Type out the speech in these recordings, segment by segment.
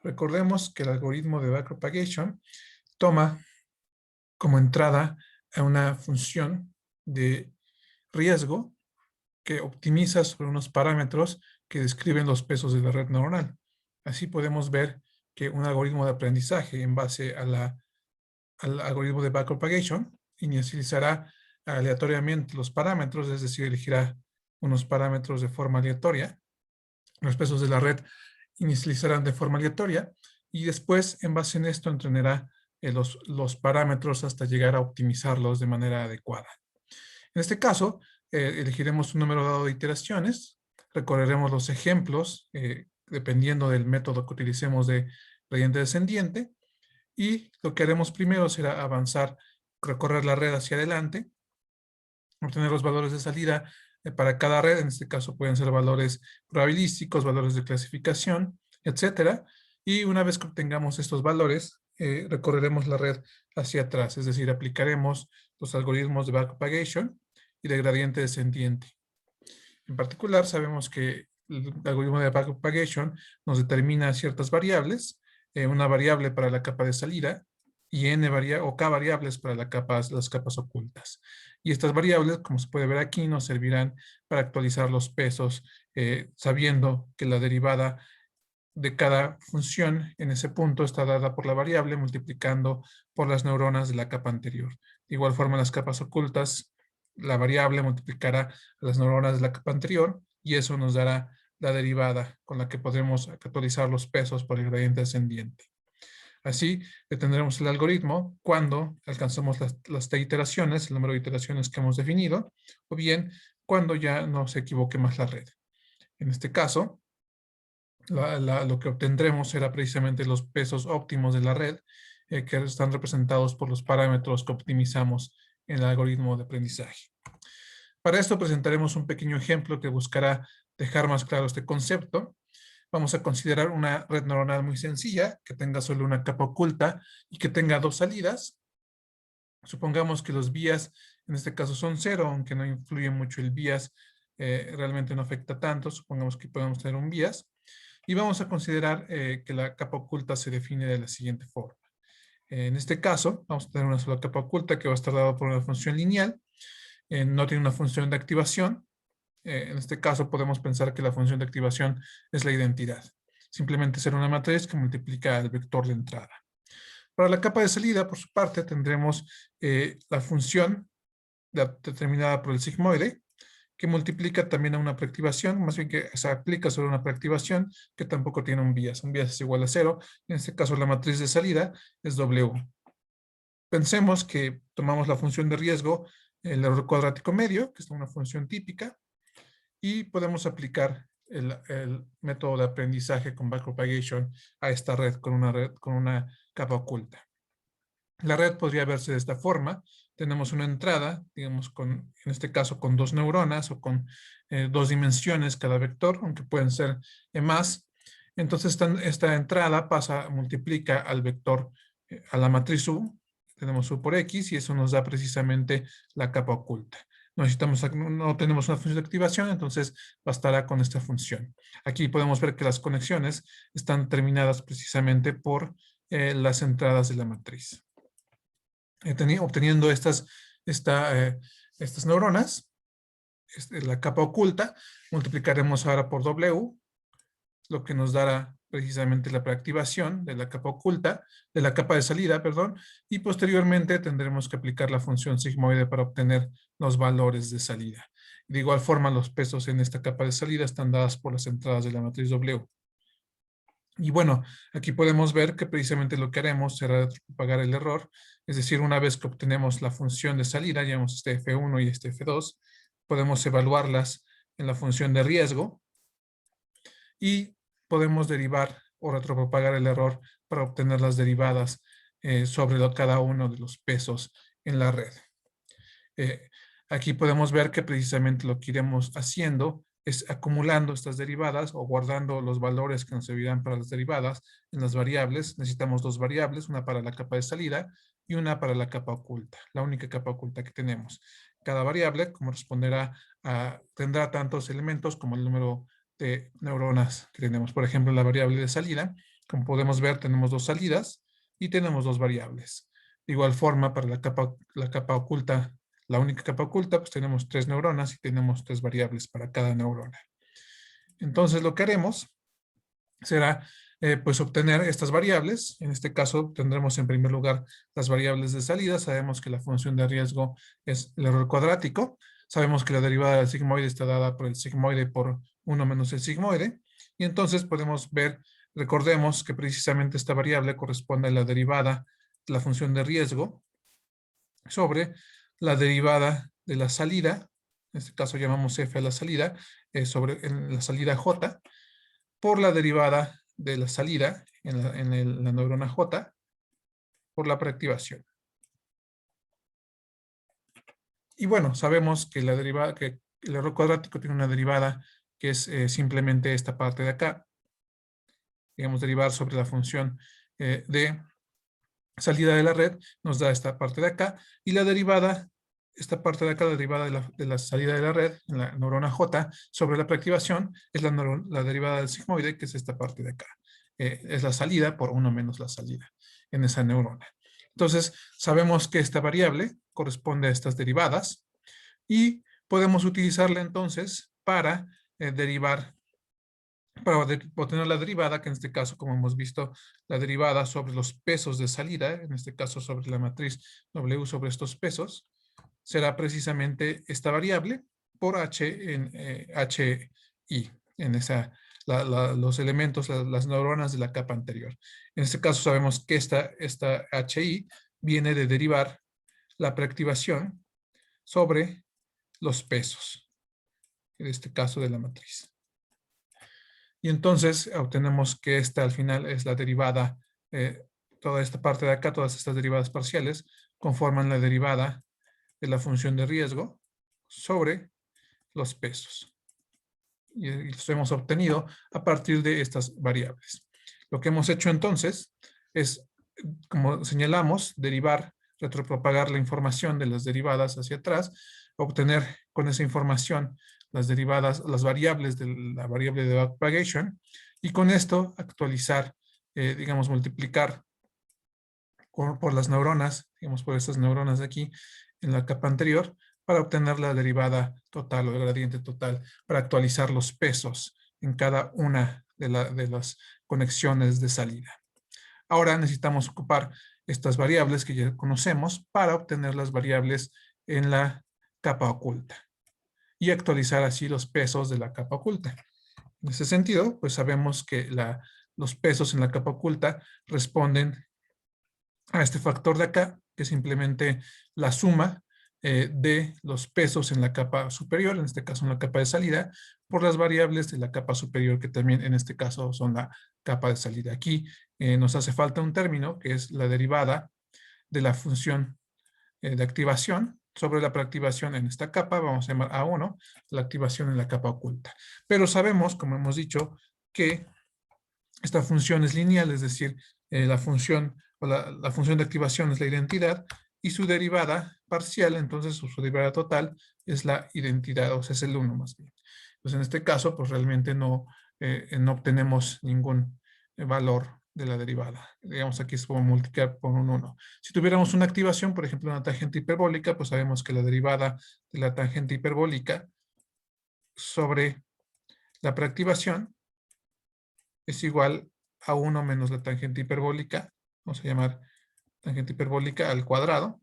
Recordemos que el algoritmo de backpropagation toma como entrada a una función de riesgo que optimiza sobre unos parámetros que describen los pesos de la red neuronal. Así podemos ver que un algoritmo de aprendizaje en base al algoritmo de backpropagation inicializará aleatoriamente los parámetros, es decir, elegirá unos parámetros de forma aleatoria. Los pesos de la red inicializarán de forma aleatoria y después, en base en esto, entrenará los parámetros hasta llegar a optimizarlos de manera adecuada. En este caso, elegiremos un número dado de iteraciones, recorreremos los ejemplos, dependiendo del método que utilicemos de gradiente descendiente, y lo que haremos primero será avanzar, recorrer la red hacia adelante, obtener los valores de salida para cada red. En este caso pueden ser valores probabilísticos, valores de clasificación, etcétera. Y una vez que obtengamos estos valores, recorreremos la red hacia atrás, es decir, aplicaremos los algoritmos de backpropagation y de gradiente descendiente. En particular, sabemos que el algoritmo de backpropagation nos determina ciertas variables, una variable para la capa de salida y k variables para las capas ocultas. Y estas variables, como se puede ver aquí, nos servirán para actualizar los pesos, sabiendo que la derivada de cada función en ese punto está dada por la variable multiplicando por las neuronas de la capa anterior. De igual forma, las capas ocultas, la variable multiplicará a las neuronas de la capa anterior y eso nos dará la derivada con la que podremos actualizar los pesos por el gradiente ascendiente. Así tendremos el algoritmo cuando alcanzamos las t iteraciones, el número de iteraciones que hemos definido, o bien cuando ya no se equivoque más la red. En este caso, lo que obtendremos será precisamente los pesos óptimos de la red, que están representados por los parámetros que optimizamos en el algoritmo de aprendizaje. Para esto presentaremos un pequeño ejemplo que buscará dejar más claro este concepto. Vamos a considerar una red neuronal muy sencilla, que tenga solo una capa oculta y que tenga dos salidas. Supongamos que los vías en este caso son 0, aunque no influye mucho el bias, realmente no afecta tanto. Supongamos que podemos tener un bias. Y vamos a considerar que la capa oculta se define de la siguiente forma. En este caso, vamos a tener una sola capa oculta que va a estar dada por una función lineal. No tiene una función de activación. En este caso podemos pensar que la función de activación es la identidad. Simplemente será una matriz que multiplica el vector de entrada. Para la capa de salida, por su parte, tendremos la función determinada por el sigmoide, que multiplica también a una preactivación, más bien que se aplica sobre una preactivación que tampoco tiene un bias. Un bias es igual a 0. En este caso, la matriz de salida es W. Pensemos que tomamos la función de riesgo, el error cuadrático medio, que es una función típica, y podemos aplicar el método de aprendizaje con backpropagation a esta red con una capa oculta. La red podría verse de esta forma. Tenemos una entrada, digamos, en este caso con dos neuronas o con dos dimensiones cada vector, aunque pueden ser más. Entonces esta entrada multiplica al vector, a la matriz U. Tenemos U por X y eso nos da precisamente la capa oculta. No tenemos una función de activación, entonces bastará con esta función. Aquí podemos ver que las conexiones están terminadas precisamente por las entradas de la matriz. Obteniendo estas neuronas, la capa oculta, multiplicaremos ahora por W, lo que nos dará precisamente la preactivación de la capa oculta, de la capa de salida, perdón, y posteriormente tendremos que aplicar la función sigmoide para obtener los valores de salida. De igual forma, los pesos en esta capa de salida están dadas por las entradas de la matriz W. Y bueno, aquí podemos ver que precisamente lo que haremos será propagar el error, es decir, una vez que obtenemos la función de salida, llamamos este F1 y este F2, podemos evaluarlas en la función de riesgo y podemos derivar o retropropagar el error para obtener las derivadas sobre cada uno de los pesos en la red. Aquí podemos ver que precisamente lo que iremos haciendo es acumulando estas derivadas o guardando los valores que nos servirán para las derivadas en las variables. Necesitamos dos variables, una para la capa de salida y una para la capa oculta, la única capa oculta que tenemos. Cada variable, como responderá, tendrá tantos elementos como el número de neuronas que tenemos. Por ejemplo, la variable de salida Como podemos ver, tenemos dos salidas y tenemos dos variables. De igual forma, para la capa oculta, la única capa oculta, pues tenemos 3 neuronas y tenemos 3 variables para cada neurona. Entonces, lo que haremos será pues obtener estas variables. En este caso tendremos en primer lugar las variables de salida. Sabemos que la función de riesgo es el error cuadrático. Sabemos que la derivada del sigmoide está dada por el sigmoide por 1 menos el sigmoide. Y entonces podemos ver, recordemos que precisamente esta variable corresponde a la derivada de la función de riesgo sobre la derivada de la salida. En este caso llamamos f a la salida, sobre la salida j, por la derivada de la salida en la neurona J por la preactivación. Y bueno, sabemos que que el error cuadrático tiene una derivada que es simplemente esta parte de acá. Digamos, derivar sobre la función de salida de la red nos da esta parte de acá. Y la derivada, esta parte de acá, la derivada de la salida de la red, en la neurona J, sobre la preactivación, es la derivada del sigmoide, que es esta parte de acá. Es la salida por 1 menos la salida en esa neurona. Entonces, sabemos que esta variable corresponde a estas derivadas y podemos utilizarla entonces para derivar, para obtener la derivada, que en este caso, como hemos visto, la derivada sobre los pesos de salida, en este caso sobre la matriz W sobre estos pesos, será precisamente esta variable por H en HI, en esa, los elementos, las neuronas de la capa anterior. En este caso sabemos que esta HI viene de derivar la preactivación sobre los pesos, en este caso de la matriz. Y entonces obtenemos que esta al final es la derivada, toda esta parte de acá, todas estas derivadas parciales, conforman la derivada de la función de riesgo sobre los pesos. Y los hemos obtenido a partir de estas variables. Lo que hemos hecho entonces es, como señalamos, derivar, retropropagar la información de las derivadas hacia atrás, obtener con esa información las derivadas, las variables de la variable de backpropagation, y con esto actualizar, digamos, multiplicar por las neuronas, digamos, por estas neuronas de aquí, en la capa anterior, para obtener la derivada total o el gradiente total, para actualizar los pesos en cada una de las conexiones de salida. Ahora necesitamos ocupar estas variables que ya conocemos para obtener las variables en la capa oculta y actualizar así los pesos de la capa oculta. En ese sentido, pues sabemos que los pesos en la capa oculta responden a este factor de acá, que es simplemente la suma de los pesos en la capa superior, en este caso en la capa de salida, por las variables de la capa superior, que también en este caso son la capa de salida. Aquí nos hace falta un término, que es la derivada de la función de activación sobre la preactivación en esta capa, vamos a llamar A1, la activación en la capa oculta. Pero sabemos, como hemos dicho, que esta función es lineal, es decir, la función o la función de activación es la identidad y su derivada parcial, entonces su derivada total es la identidad, o sea, es el 1 más bien. Entonces, en este caso, pues realmente no obtenemos ningún valor de la derivada. Digamos, aquí es como multiplicar por un 1. Si tuviéramos una activación, por ejemplo, una tangente hiperbólica, pues sabemos que la derivada de la tangente hiperbólica sobre la preactivación es igual a 1 menos la tangente hiperbólica, vamos a llamar tangente hiperbólica al cuadrado,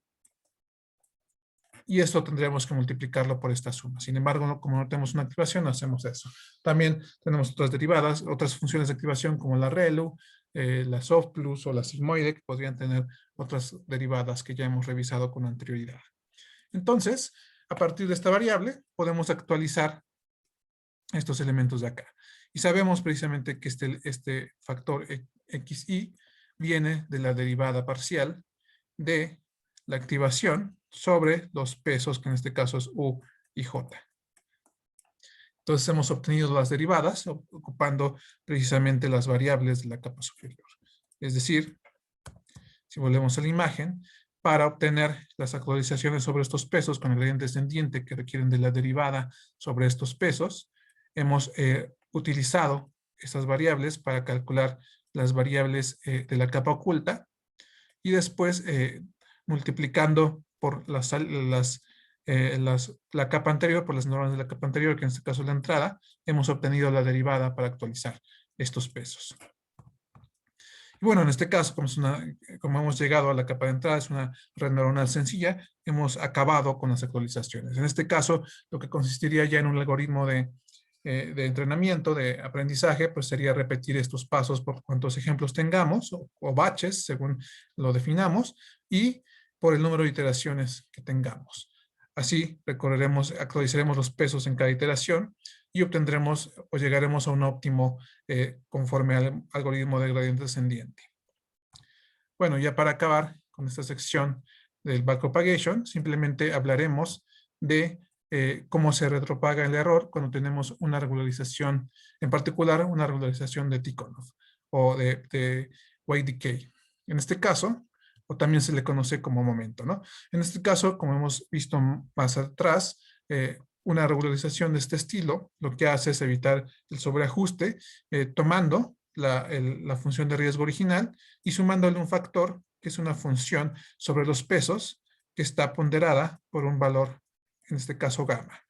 y esto tendríamos que multiplicarlo por esta suma. Sin embargo, como no tenemos una activación, no hacemos eso. También tenemos otras derivadas, otras funciones de activación como la ReLU, la SoftPlus o la sigmoide, que podrían tener otras derivadas que ya hemos revisado con anterioridad. Entonces, a partir de esta variable, podemos actualizar estos elementos de acá. Y sabemos precisamente que este factor xi viene de la derivada parcial de la activación sobre los pesos, que en este caso es U y J. Entonces hemos obtenido las derivadas ocupando precisamente las variables de la capa superior. Es decir, si volvemos a la imagen, para obtener las actualizaciones sobre estos pesos con el gradiente descendiente que requieren de la derivada sobre estos pesos, hemos utilizado estas variables para calcular las variables de la capa oculta y después multiplicando por la capa anterior, por las normas de la capa anterior, que en este caso es la entrada, hemos obtenido la derivada para actualizar estos pesos. Y bueno, en este caso, como hemos llegado a la capa de entrada, es una red neuronal sencilla, hemos acabado con las actualizaciones. En este caso, lo que consistiría ya en un algoritmo de entrenamiento, de aprendizaje, pues sería repetir estos pasos por cuantos ejemplos tengamos, o baches, según lo definamos, y por el número de iteraciones que tengamos. Así actualizaremos los pesos en cada iteración y obtendremos o llegaremos a un óptimo conforme al algoritmo de gradiente descendiente. Bueno, ya para acabar con esta sección del backpropagation, simplemente hablaremos de cómo se retropaga el error cuando tenemos una regularización, en particular una regularización de Tikhonov o de YDK. En este caso, o también se le conoce como momento, ¿no? En este caso, como hemos visto más atrás, una regularización de este estilo lo que hace es evitar el sobreajuste tomando la función de riesgo original y sumándole un factor que es una función sobre los pesos que está ponderada por un valor, en este caso gamma.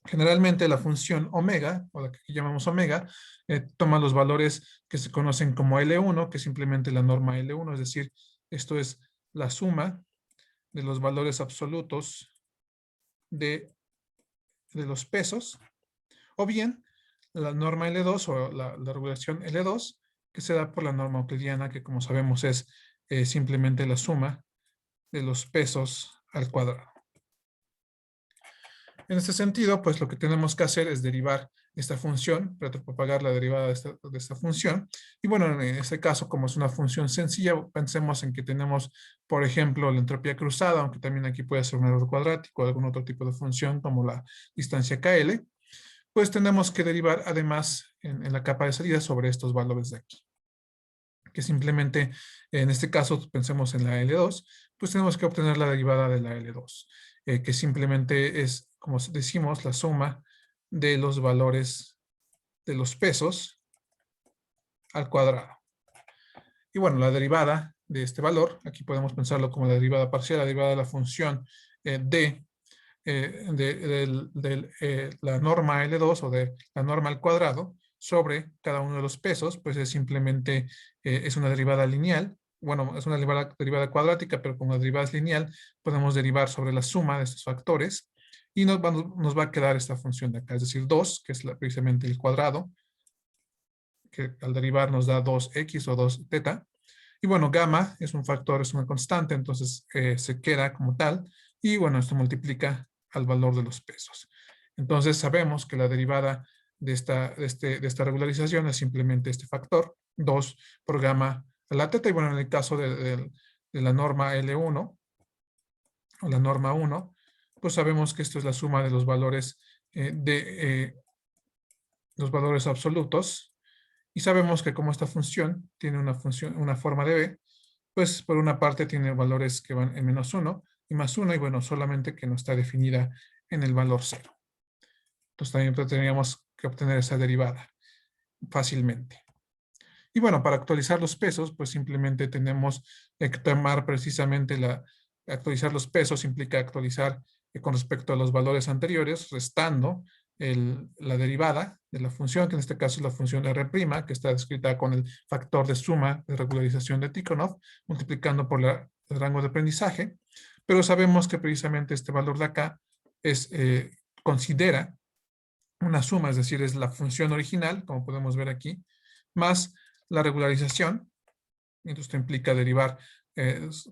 Generalmente la función omega, o la que aquí llamamos omega, toma los valores que se conocen como L1, que es simplemente la norma L1, es decir, esto es la suma de los valores absolutos de los pesos, o bien la norma L2 o la regulación L2, que se da por la norma euclidiana, que como sabemos es simplemente la suma de los pesos al cuadrado. En este sentido, pues lo que tenemos que hacer es derivar esta función, retropropagar la derivada de esta función. Y bueno, en este caso, como es una función sencilla, pensemos en que tenemos, por ejemplo, la entropía cruzada, aunque también aquí puede ser un error cuadrático o algún otro tipo de función como la distancia KL, pues tenemos que derivar además en la capa de salida sobre estos valores de aquí. Que simplemente, en este caso, pensemos en la L2, pues tenemos que obtener la derivada de la L2, que simplemente es, como decimos, la suma de los valores de los pesos al cuadrado. Y bueno, la derivada de este valor, aquí podemos pensarlo como la derivada parcial, la derivada de la función de la norma L2 o de la norma al cuadrado sobre cada uno de los pesos, pues es simplemente, es una derivada lineal. Bueno, es una derivada cuadrática, pero como la derivada es lineal, podemos derivar sobre la suma de estos factores y nos va a quedar esta función de acá, es decir, 2, que es precisamente el cuadrado, que al derivar nos da 2x o 2 teta. Y bueno, gamma es un factor, es una constante, entonces se queda como tal. Y bueno, esto multiplica al valor de los pesos. Entonces sabemos que la derivada de esta regularización es simplemente este factor, 2 por gamma a la teta. Y bueno, en el caso de la norma L1 o la norma 1, pues sabemos que esto es la suma de los valores los valores absolutos. Y sabemos que como esta función tiene una forma de B, pues por una parte tiene valores que van en -1 y +1, y bueno, solamente que no está definida en el valor 0. Entonces también tendríamos que obtener esa derivada fácilmente. Y bueno, para actualizar los pesos, pues simplemente tenemos que tomar precisamente actualizar los pesos implica actualizar con respecto a los valores anteriores, restando la derivada de la función, que en este caso es la función R', que está descrita con el factor de suma de regularización de Tikhonov, multiplicando por el rango de aprendizaje. Pero sabemos que precisamente este valor de acá considera una suma, es decir, es la función original, como podemos ver aquí, más la regularización. Entonces esto implica derivar,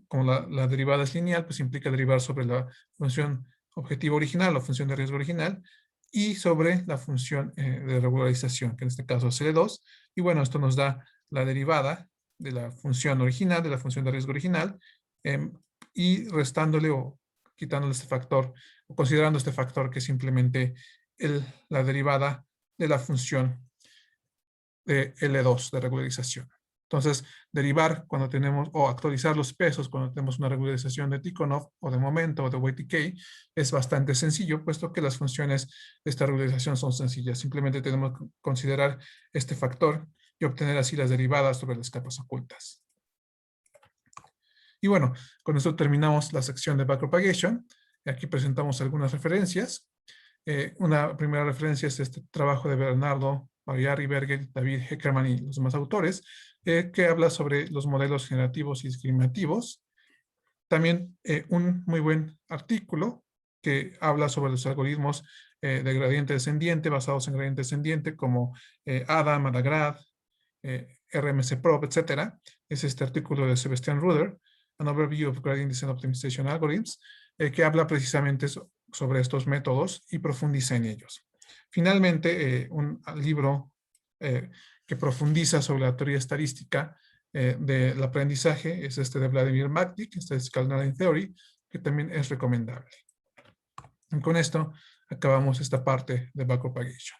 como la derivada es lineal, pues implica derivar sobre la función objetivo original, la función de riesgo original, y sobre la función de regularización, que en este caso es L2. Y bueno, esto nos da la derivada de la función original, de la función de riesgo original, y restándole o quitándole este factor, o considerando este factor que es simplemente la derivada de la función de L2 de regularización. Entonces, derivar cuando tenemos, o actualizar los pesos cuando tenemos una regularización de Tikhonov, o de momento, o de YTK, es bastante sencillo, puesto que las funciones de esta regularización son sencillas. Simplemente tenemos que considerar este factor, y obtener así las derivadas sobre las capas ocultas. Y bueno, con esto terminamos la sección de backpropagation. Aquí presentamos algunas referencias. Una primera referencia es este trabajo de Bernardo Baviari, Bergel, David Heckerman y los demás autores, que habla sobre los modelos generativos y discriminativos. También un muy buen artículo que habla sobre los algoritmos de gradiente descendiente basados en gradiente descendiente como Adam, Adagrad, RMSprop, etc. Es este artículo de Sebastian Ruder, An Overview of Gradient Descent Optimization Algorithms, que habla precisamente sobre estos métodos y profundiza en ellos. Finalmente, un libro que profundiza sobre la teoría estadística del aprendizaje es este de Vladimir Matlik, Statistical Knowledge Theory, que también es recomendable. Y con esto acabamos esta parte de backpropagation.